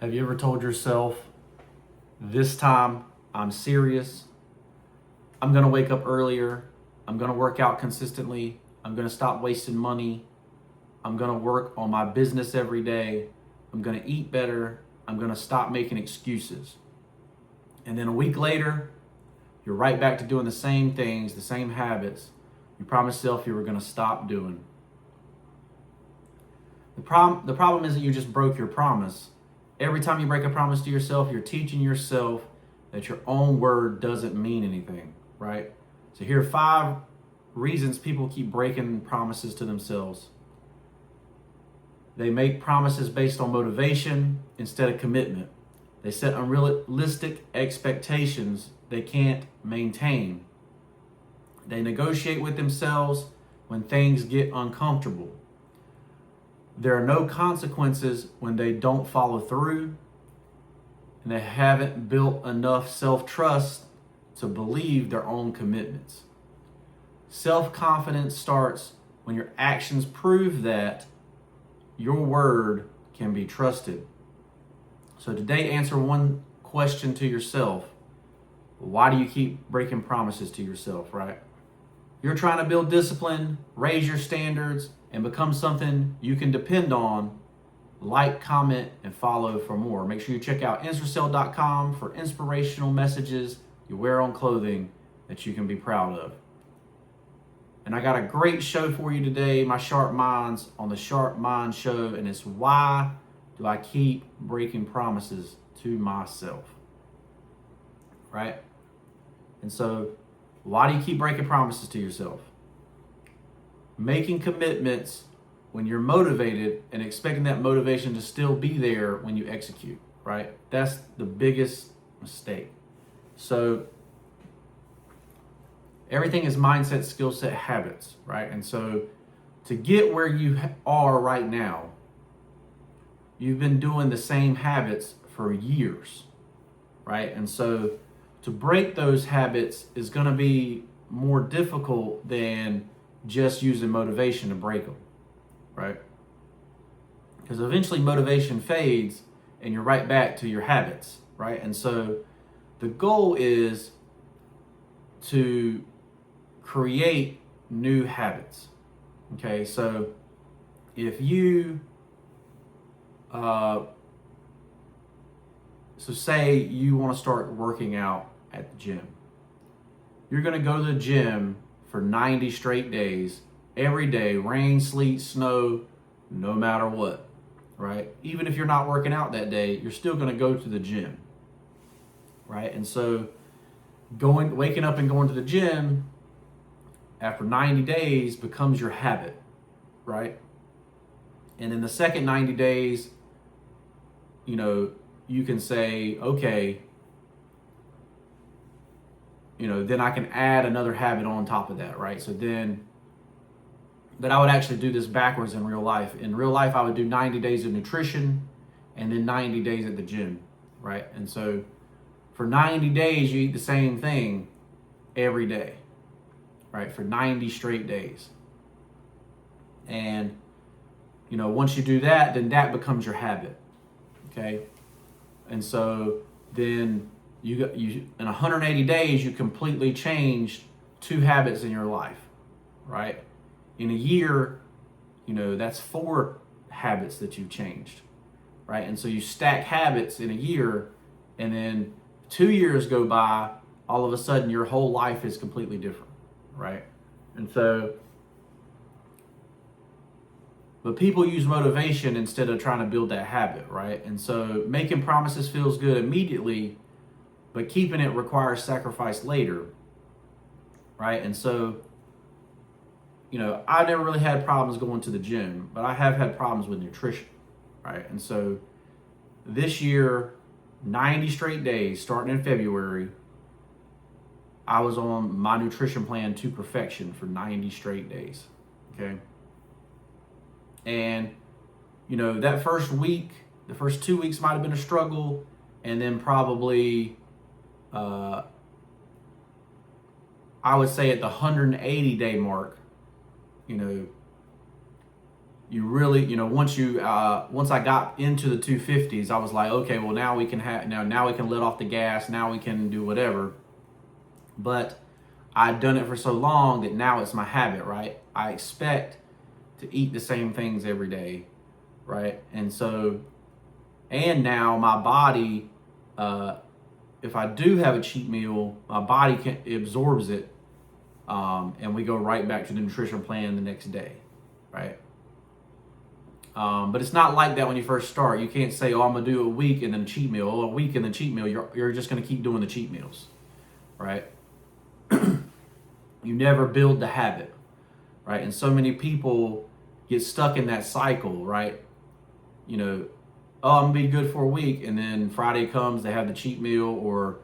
Have you ever told yourself, this time I'm serious, I'm gonna wake up earlier, I'm gonna work out consistently, I'm gonna stop wasting money, I'm gonna work on my business every day, I'm gonna eat better, I'm gonna stop making excuses. And then a week later, you're right back to doing the same things, the same habits you promised yourself you were gonna stop doing. The problem isn't you just broke your promise. Every time you break a promise to yourself, you're teaching yourself that your own word doesn't mean anything, right? So here are 5 reasons people keep breaking promises to themselves. They make promises based on motivation instead of commitment. They set unrealistic expectations they can't maintain. They negotiate with themselves when things get uncomfortable. There are no consequences when they don't follow through, and they haven't built enough self-trust to believe their own commitments. Self-confidence starts when your actions prove that your word can be trusted. So today, answer one question to yourself. Why do you keep breaking promises to yourself, right? You're trying to build discipline, raise your standards, and become something you can depend on. Like, comment, and follow for more. Make sure you check out instracell.com for inspirational messages you wear on clothing that you can be proud of. And I got a great show for you today, my Sharp Minds on the Sharp Mind Show, and it's why do I keep breaking promises to myself, right? And so, why do you keep breaking promises to yourself? Making commitments when you're motivated and expecting that motivation to still be there when you execute, right? That's the biggest mistake. So everything is mindset, skill set, habits, right? And so to get where you are right now, you've been doing the same habits for years, right? And so to break those habits is going to be more difficult than just using motivation to break them, right? Because eventually motivation fades and you're right back to your habits, right? And so the goal is to create new habits, okay? So if you, say you want to start working out at the gym. You're going to go to the gym for 90 straight days, every day, rain, sleet, snow, no matter what, right? Even if you're not working out that day, you're still going to go to the gym, right? And so waking up and going to the gym after 90 days becomes your habit, right? And in the second 90 days, you can say, okay, then I can add another habit on top of that, right? But I would actually do this backwards in real life. In real life, I would do 90 days of nutrition and then 90 days at the gym, right? And so for 90 days, you eat the same thing every day, right? For 90 straight days. And, once you do that, then that becomes your habit, okay? And so then you in 180 days, you completely changed 2 habits in your life, right? In a year, that's 4 habits that you've changed, right? And so you stack habits in a year, and then 2 years go by, all of a sudden your whole life is completely different, right? And so, but people use motivation instead of trying to build that habit, right? And so making promises feels good immediately, but keeping it requires sacrifice later, right? And so, I never really had problems going to the gym, but I have had problems with nutrition, right? And so this year, 90 straight days, starting in February, I was on my nutrition plan to perfection for 90 straight days, okay? And, that first week, the first 2 weeks might have been a struggle, and then probably, I would say at the 180 day mark, you you really, once I got into the 250s, I was like, okay, well now we can now we can let off the gas, now we can do whatever. But I'd done it for so long that now it's my habit, right? I expect to eat the same things every day, right? And now my body, if I do have a cheat meal, my body absorbs it, and we go right back to the nutrition plan the next day, right? But it's not like that when you first start. You can't say, "Oh, I'm gonna do a week and then a cheat meal." A week and then cheat meal. You're just gonna keep doing the cheat meals, right? You never build the habit, right? And so many people get stuck in that cycle, right? Oh, I'm gonna be good for a week, and then Friday comes, they have the cheat meal, or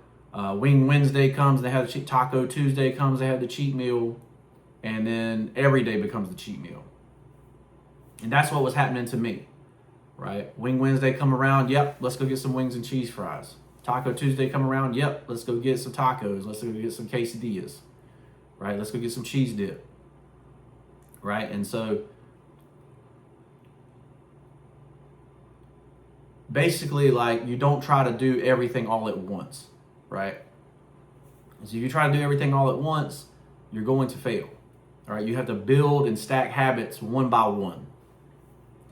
Wing Wednesday comes, they have the cheat. Taco Tuesday comes, they have the cheat meal, and then every day becomes the cheat meal. And that's what was happening to me, right? Wing Wednesday come around, yep, let's go get some wings and cheese fries. Taco Tuesday come around, yep, let's go get some tacos, let's go get some quesadillas, right? Let's go get some cheese dip, right? And so basically, like, you don't try to do everything all at once, right? So if you try to do everything all at once, you're going to fail, all right? You have to build and stack habits one by one,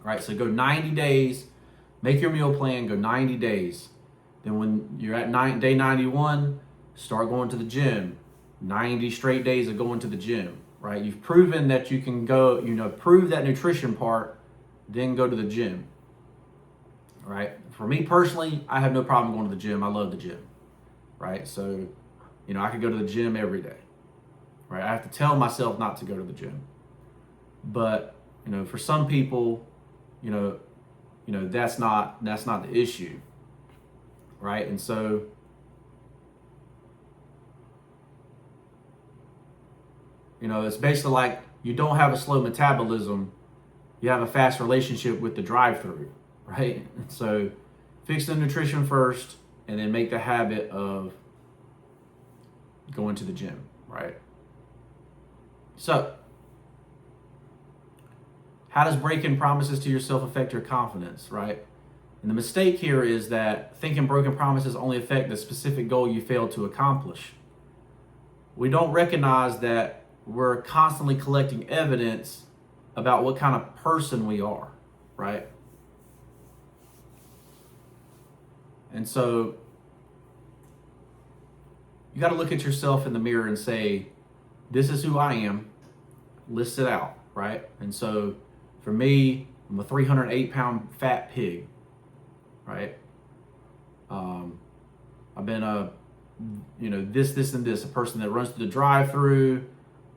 right? So go 90 days, make your meal plan, go 90 days. Then when you're at day 91, start going to the gym. 90 straight days of going to the gym, right? You've proven that you can go, prove that nutrition part, then go to the gym, right? For me personally, I have no problem going to the gym. I love the gym, right? So, I could go to the gym every day, right? I have to tell myself not to go to the gym. But, for some people, that's not the issue, right? And so, it's basically like you don't have a slow metabolism, you have a fast relationship with the drive-through, right? So fix the nutrition first, and then make the habit of going to the gym, right? So how does breaking promises to yourself affect your confidence, right? And the mistake here is that thinking broken promises only affect the specific goal you failed to accomplish. We don't recognize that we're constantly collecting evidence about what kind of person we are, right? And so you got to look at yourself in the mirror and say, this is who I am, list it out, right? And so for me, I'm a 308-pound fat pig, right? I've been this, and this, a person that runs through the drive-through,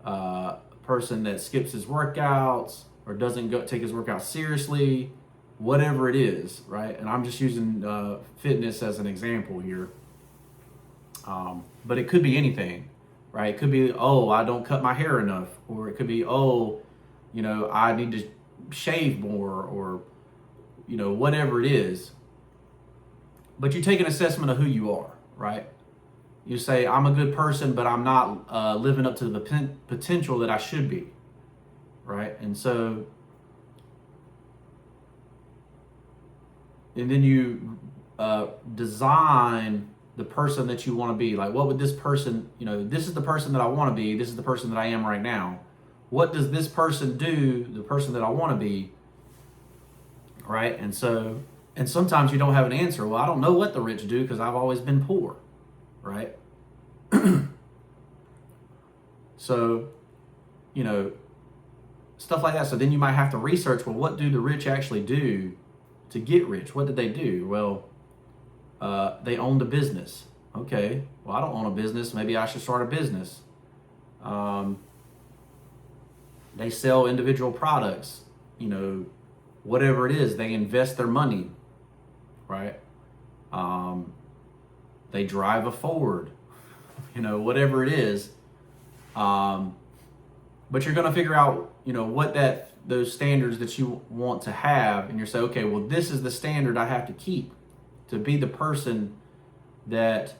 a person that skips his workouts or doesn't take his workouts seriously, whatever it is, right? And I'm just using fitness as an example here. But it could be anything, right? It could be, I don't cut my hair enough, or it could be, I need to shave more, or, whatever it is. But you take an assessment of who you are, right? You say, I'm a good person, but I'm not living up to the potential that I should be, right? And so, and then you design the person that you want to be. Like, what would this person, this is the person that I want to be, this is the person that I am right now. What does this person do, the person that I want to be, right? And so, and sometimes you don't have an answer. Well, I don't know what the rich do because I've always been poor, right? So, stuff like that. So then you might have to research, well, what do the rich actually do to get rich? What did they do? Well, they owned a business. Okay, well, I don't own a business. Maybe I should start a business. They sell individual products, whatever it is. They invest their money, right? They drive a Ford, whatever it is. But you're going to figure out, what those standards that you want to have, and you're saying, okay, well, this is the standard I have to keep to be the person that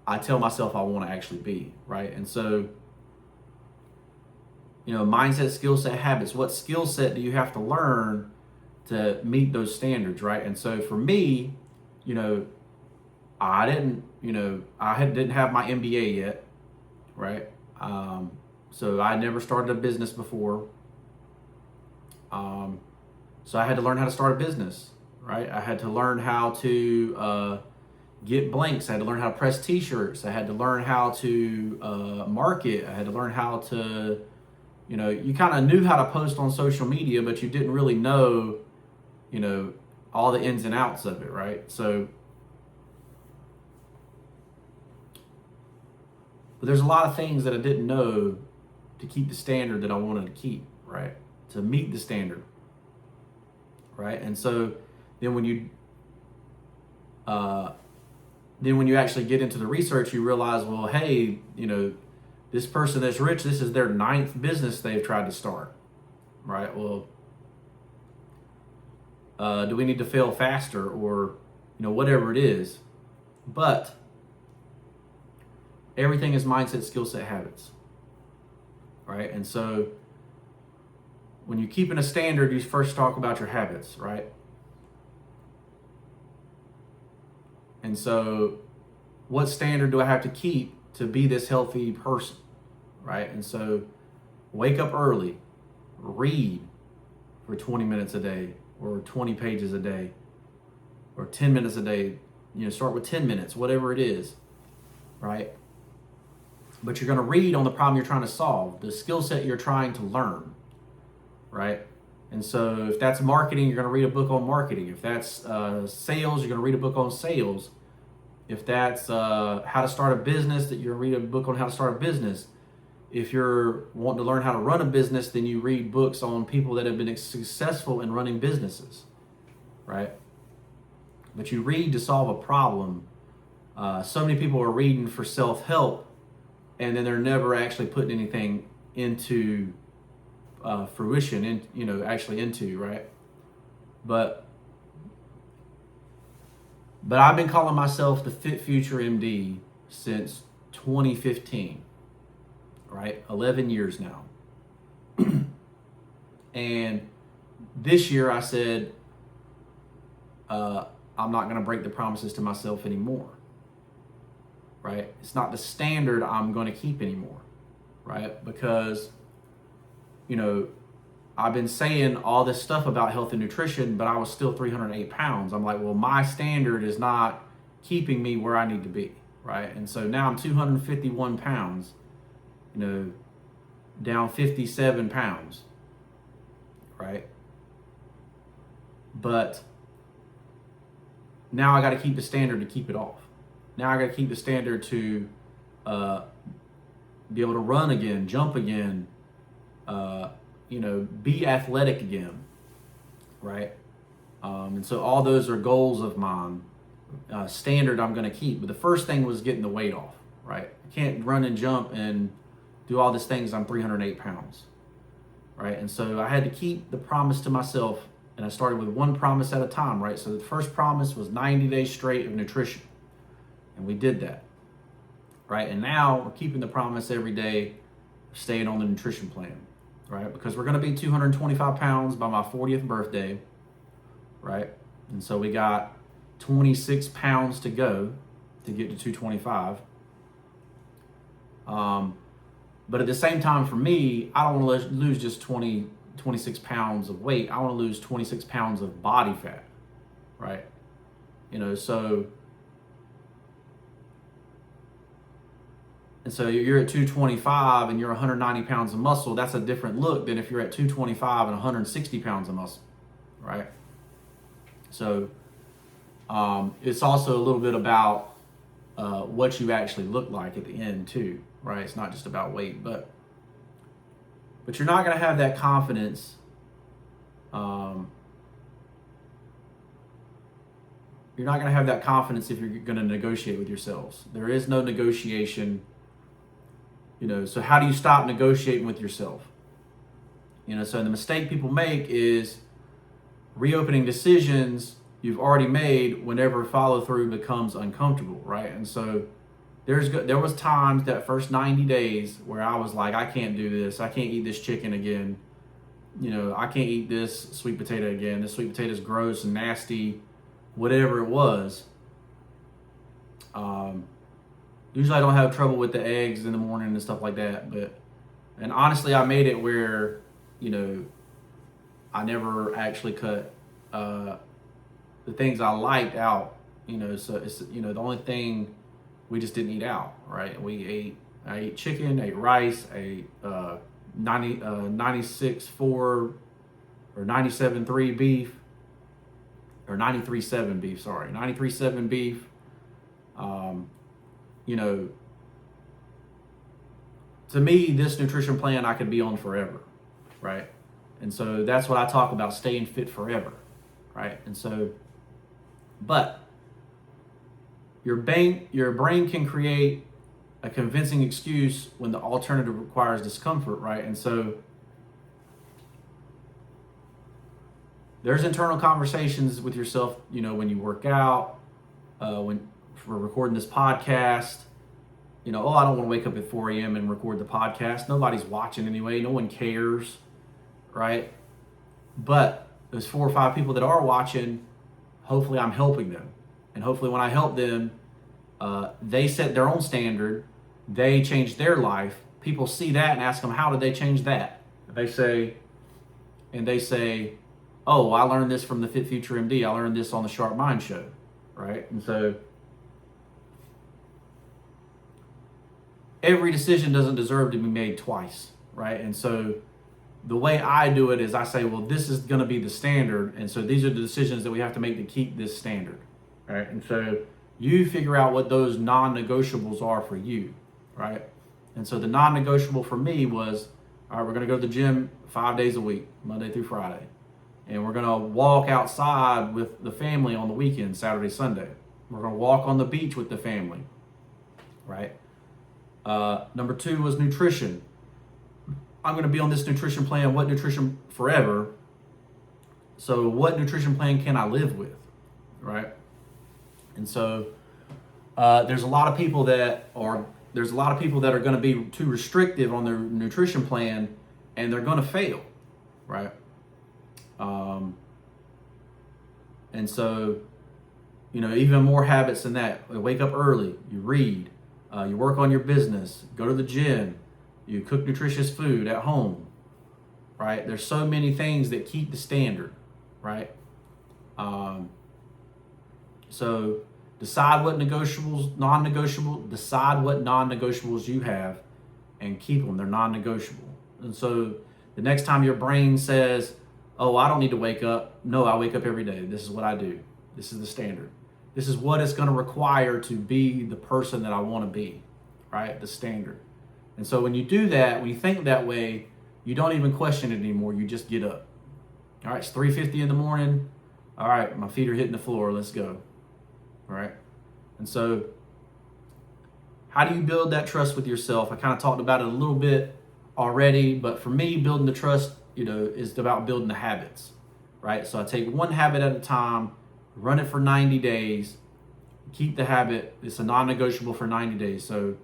I tell myself I want to actually be, right? And so mindset, skill set, habits. What skill set do you have to learn to meet those standards, right? And so for me, I didn't have my MBA yet, right? So I never started a business before. So I had to learn how to start a business, right? I had to learn how to get blanks. I had to learn how to press t-shirts. I had to learn how to market. I had to learn how to, you kind of knew how to post on social media, but you didn't really know, all the ins and outs of it, right? So, but there's a lot of things that I didn't know to keep the standard that I wanted to keep, right? To meet the standard, right? And so then when you actually get into the research, you realize, well, hey, this person that's rich, this is their 9th business they've tried to start, right? Well, do we need to fail faster, or whatever it is? But everything is mindset, skill set, habits, right? And so when you're keeping a standard, you first talk about your habits, right? And so what standard do I have to keep to be this healthy person, right? And so wake up early, read for 20 minutes a day, or 20 pages a day, or 10 minutes a day. Start with 10 minutes, whatever it is, right? But you're going to read on the problem you're trying to solve, the skill set you're trying to learn, right? And so if that's marketing, you're going to read a book on marketing. If that's sales, you're going to read a book on sales. If that's how to start a business, that you're going to read a book on how to start a business. If you're wanting to learn how to run a business, then you read books on people that have been successful in running businesses, right? But you read to solve a problem. So many people are reading for self-help, and then they're never actually putting anything into fruition, actually into, right? But I've been calling myself the FitfutureMD since 2015, right? 11 years now. And this year I said, I'm not going to break the promises to myself anymore, right? It's not the standard I'm going to keep anymore, right? Because, I've been saying all this stuff about health and nutrition, but I was still 308 pounds. I'm like, well, my standard is not keeping me where I need to be, right? And so now I'm 251 pounds, down 57 pounds, right? But now I got to keep the standard to keep it off. Now I got to keep the standard to be able to run again, jump again, be athletic again, right? And so all those are goals of mine, standard I'm going to keep. But the first thing was getting the weight off, right? I can't run and jump and do all these things. I'm 308 pounds, right? And so I had to keep the promise to myself, and I started with one promise at a time, right? So the first promise was 90 days straight of nutrition, and we did that, right? And now we're keeping the promise every day, staying on the nutrition plan, right? Because we're going to be 225 pounds by my 40th birthday, right? And so we got 26 pounds to go to get to 225. But at the same time, for me, I don't want to lose just 26 pounds of weight. I want to lose 26 pounds of body fat, right? So you're at 225 and you're 190 pounds of muscle. That's a different look than if you're at 225 and 160 pounds of muscle, right? So it's also a little bit about what you actually look like at the end too, right? It's not just about weight, but you're not going to have that confidence. You're not going to have that confidence if you're going to negotiate with yourselves. There is no negotiation. So how do you stop negotiating with yourself? So the mistake people make is reopening decisions you've already made whenever follow through becomes uncomfortable, right? And so there was times that first 90 days where I was like, I can't do this. I can't eat this chicken again. I can't eat this sweet potato again. This sweet potato is gross and nasty, whatever it was. Usually I don't have trouble with the eggs in the morning and stuff like that. And honestly, I made it where, I never actually cut the things I liked out. So it's, the only thing we just didn't eat out, right? I ate chicken, ate rice, ate 96.4 or 97.3 beef, or 93.7 beef, sorry, 93.7 beef. To me, this nutrition plan I could be on forever, right? And so that's what I talk about, staying fit forever, right? And so, but your brain can create a convincing excuse when the alternative requires discomfort, right? And so there's internal conversations with yourself, when you work out, when we're recording this podcast, I don't want to wake up at 4 a.m. and record the podcast. Nobody's watching anyway. No one cares, right? But those 4 or 5 people that are watching, hopefully I'm helping them. And hopefully when I help them, they set their own standard. They change their life. People see that and ask them, how did they change that? They say, oh, I learned this from the FitfutureMD. I learned this on the Sharp Mind Show, right? And so every decision doesn't deserve to be made twice, right? And so the way I do it is I say, well, this is going to be the standard. And so these are the decisions that we have to make to keep this standard, right? And so you figure out what those non-negotiables are for you, right? And so the non-negotiable for me was, all right, we're going to go to the gym 5 days a week, Monday through Friday. And we're going to walk outside with the family on the weekend, Saturday, Sunday. We're going to walk on the beach with the family, right? Number 2 was nutrition. I'm going to be on this nutrition plan. What nutrition forever? So what nutrition plan can I live with, right? And so there's a lot of people that are going to be too restrictive on their nutrition plan, and they're going to fail, right? And so, even more habits than that. You wake up early, you read, you work on your business, go to the gym, you cook nutritious food at home, right? There's so many things that keep the standard, right? So decide what decide what non-negotiables you have and keep them. They're non-negotiable. And so the next time your brain says, oh, I don't need to wake up. No, I wake up every day. This is what I do. This is the standard. This is what it's going to require to be the person that I want to be, right? The standard. And so when you do that, when you think that way, you don't even question it anymore. You just get up. All right, it's 3:50 in the morning. All right, my feet are hitting the floor. Let's go. All right. And so how do you build that trust with yourself? I kind of talked about it a little bit already, but for me, building the trust, is about building the habits, right? So I take one habit at a time, run it for 90 days, keep the habit. It's a non-negotiable for 90 days. So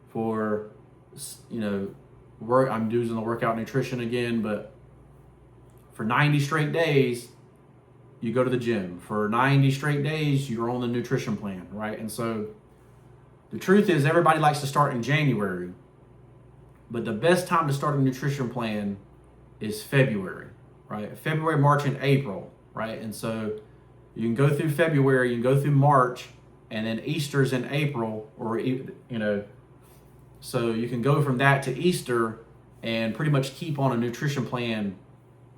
for, I'm using the workout nutrition again, but for 90 straight days, you go to the gym. For 90 straight days, you're on the nutrition plan, right? And so the truth is everybody likes to start in January, but the best time to start a nutrition plan is February, right? February, March, and April, right? And so you can go through February, you can go through March, and then Easter's in April, or, so you can go from that to Easter and pretty much keep on a nutrition plan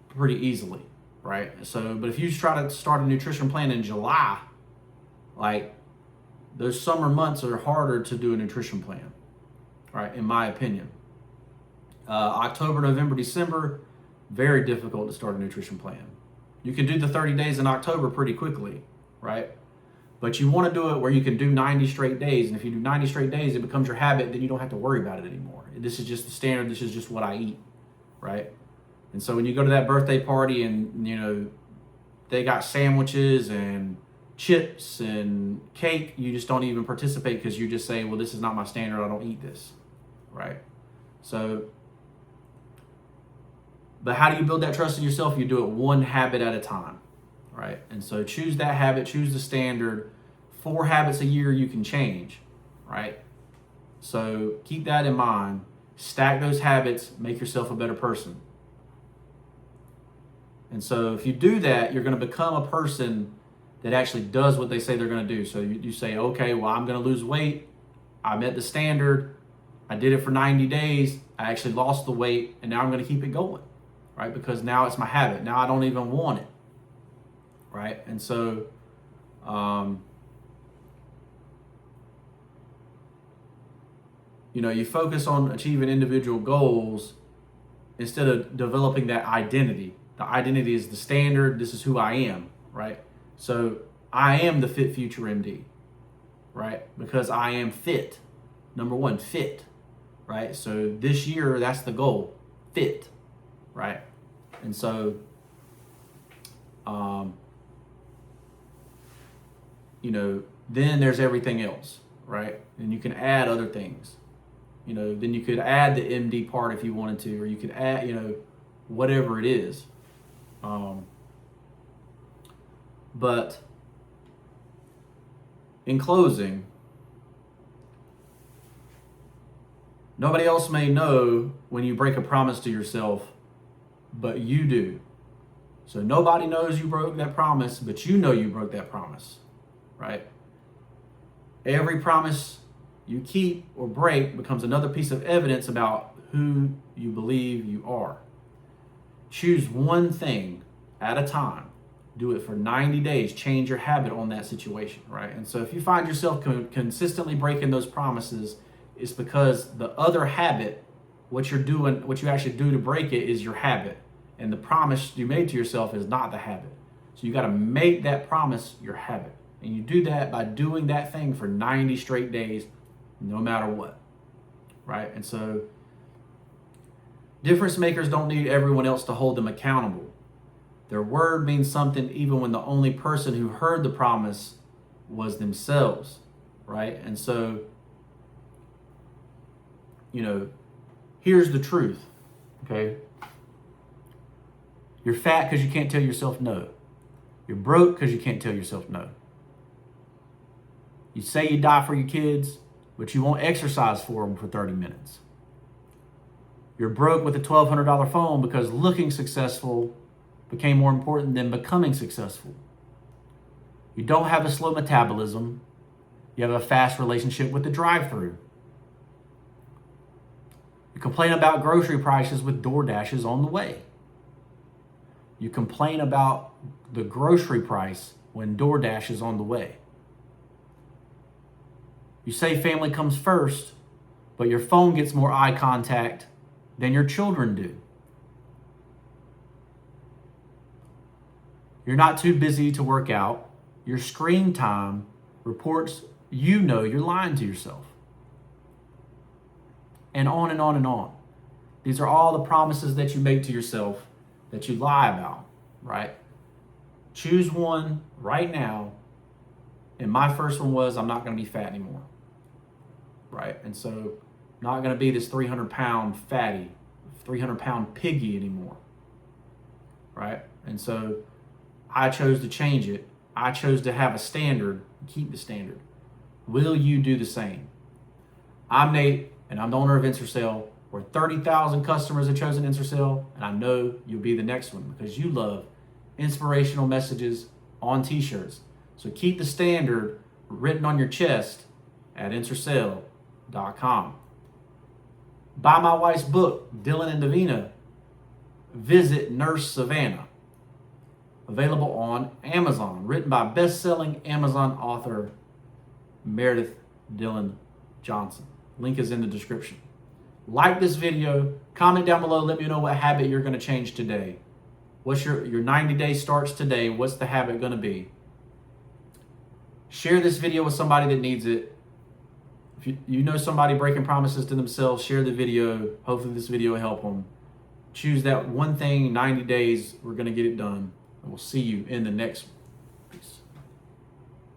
pretty easily, right? So, but if you try to start a nutrition plan in July, like those summer months are harder to do a nutrition plan, right? In my opinion. October, November, December, very difficult to start a nutrition plan. You can do the 30 days in October pretty quickly, right? But you want to do it where you can do 90 straight days. And if you do 90 straight days, it becomes your habit. Then you don't have to worry about it anymore. This is just the standard. This is just what I eat, right? And so when you go to that birthday party and, they got sandwiches and, chips and cake, you just don't even participate because you just say, well, this is not my standard, I don't eat this, right? So, but how do you build that trust in yourself? You do it one habit at a time, right? And so choose that habit, choose the standard. 4 habits a year you can change, right? So keep that in mind. Stack those habits, make yourself a better person. And so if you do that, you're going to become a person that actually does what they say they're going to do. So you say, okay, well, I'm going to lose weight. I met the standard. I did it for 90 days. I actually lost the weight, and now I'm going to keep it going, right? Because now it's my habit. Now I don't even want it, right? And so, you focus on achieving individual goals instead of developing that identity. The identity is the standard. This is who I am, right? So I am the FitfutureMD, right? Because I am fit. Number 1, fit, right? So this year, that's the goal, fit, right? And so, then there's everything else, right? And you can add other things. Then you could add the MD part if you wanted to, or you could add, whatever it is. But in closing, nobody else may know when you break a promise to yourself, but you do. So nobody knows you broke that promise, but you know you broke that promise, right? Every promise you keep or break becomes another piece of evidence about who you believe you are. Choose one thing at a time. Do it for 90 days. Change your habit on that situation, right? And so if you find yourself consistently breaking those promises, it's because the other habit, what you're doing, what you actually do to break it, is your habit. And the promise you made to yourself is not the habit. So you got to make that promise your habit. And you do that by doing that thing for 90 straight days, no matter what, right? And so difference makers don't need everyone else to hold them accountable. Their word means something even when the only person who heard the promise was themselves, right? And so, here's the truth, okay? You're fat because you can't tell yourself no. You're broke because you can't tell yourself no. You say you die for your kids, but you won't exercise for them for 30 minutes. You're broke with a $1,200 phone because looking successful became more important than becoming successful. You don't have a slow metabolism. You have a fast relationship with the drive-thru. You complain about grocery prices with DoorDashes on the way. You complain about the grocery price when DoorDash is on the way. You say family comes first, but your phone gets more eye contact than your children do. You're not too busy to work out. Your screen time reports you're lying to yourself. And on and on and on. These are all the promises that you make to yourself that you lie about, right? Choose one right now. And my first one was, I'm not going to be fat anymore, right? And so, not going to be this 300-pound fatty, 300-pound piggy anymore, right? And so, I chose to change it. I chose to have a standard, keep the standard. Will you do the same? I'm Nate, and I'm the owner of InserCell, where 30,000 customers have chosen InserCell, and I know you'll be the next one because you love inspirational messages on t-shirts. So keep the standard written on your chest at InserCell.com. Buy my wife's book, Dylan and Davina. Visit Nurse Savannah. Available on Amazon, written by best-selling Amazon author Meredith Dillon Johnson. Link is in the description. Like this video, comment down below, let me know what habit you're going to change today. What's your 90-day starts today? What's the habit going to be? Share this video with somebody that needs it. If you know somebody breaking promises to themselves, share the video. Hopefully this video will help them. Choose that one thing, 90 days, we're going to get it done. And we'll see you in the next one.